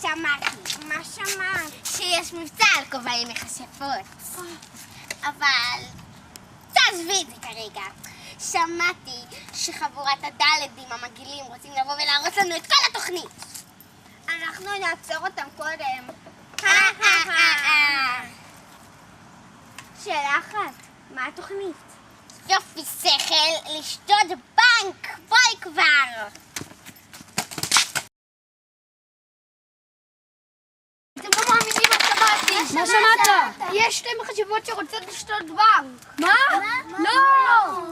שמעתי. מה שמעת? שיש מבצע על כובעים מכשפות. אבל... תעזבי את זה כרגע. שמעתי שחבורת הדלדים המגעילים רוצים לבוא ולהרוס לנו את כל התוכנית. אנחנו נעצור אותם קודם. שאלה אחת, מה התוכנית? יופי שכל, לשדוד בנק! בואי כבר! אתם לא מאמינים מה שמעתי. מה שמעת? יש שתי מכשפות שרוצות לשדוד בנק. מה? לא!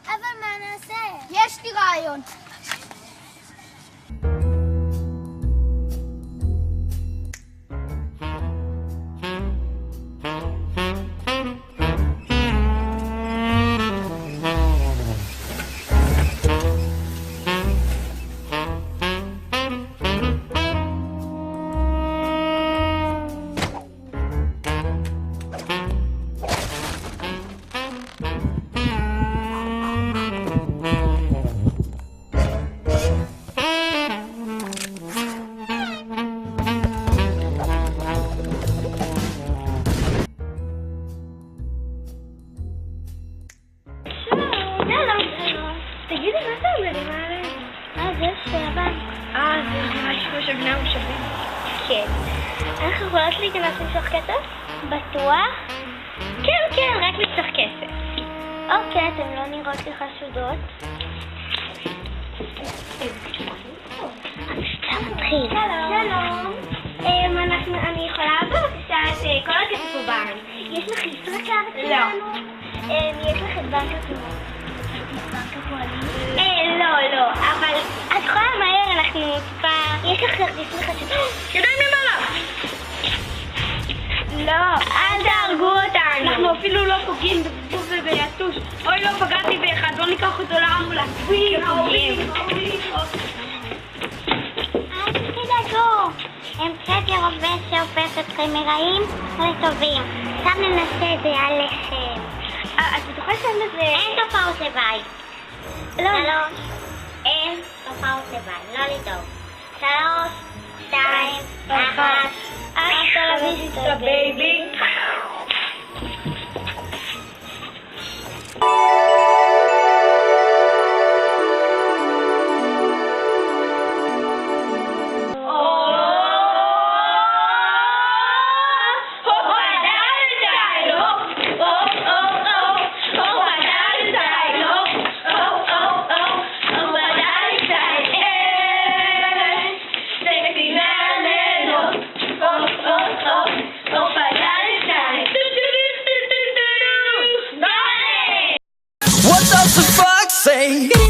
אבל מה נעשה? יש לי רעיון. תגידי, מה זה אומרים האלה? זה של הבנק. זה משהו כמו של בני המושבים. כן. אנחנו יכולות להיכנס למשוך כסף? בטוח? כן, רק למשוך כסף. אוקיי, אתם לא נראות לי חשודות. מתחיל. שלום. אני יכולה בבקשה את כל הכסף בבנק. יש לך ישראכרט שלנו? יש לך את בנק התנועה. לא, אבל את יכולה מהר, אנחנו טיפה... יש לך כרטיס מחשבות? ידיים למעלה! לא, אל תהרגו אותנו. אנחנו אפילו לא פוגעים בבוב וביתוש. אוי, לא פגעתי באחד, בוא ניקח אותו לאמבולנס. פוגעים. אל תדאגו. הם קצת ירובע שהופך אתכם מרעים לטובים. סתם ננסה את זה עליכם. את בטוחה שאין לזה... אין תופעות לוואי. לא. אין תופעות לוואי, לא לדאוג. 3, 2, 1. Hasta la vista, baby. What does the fuck say?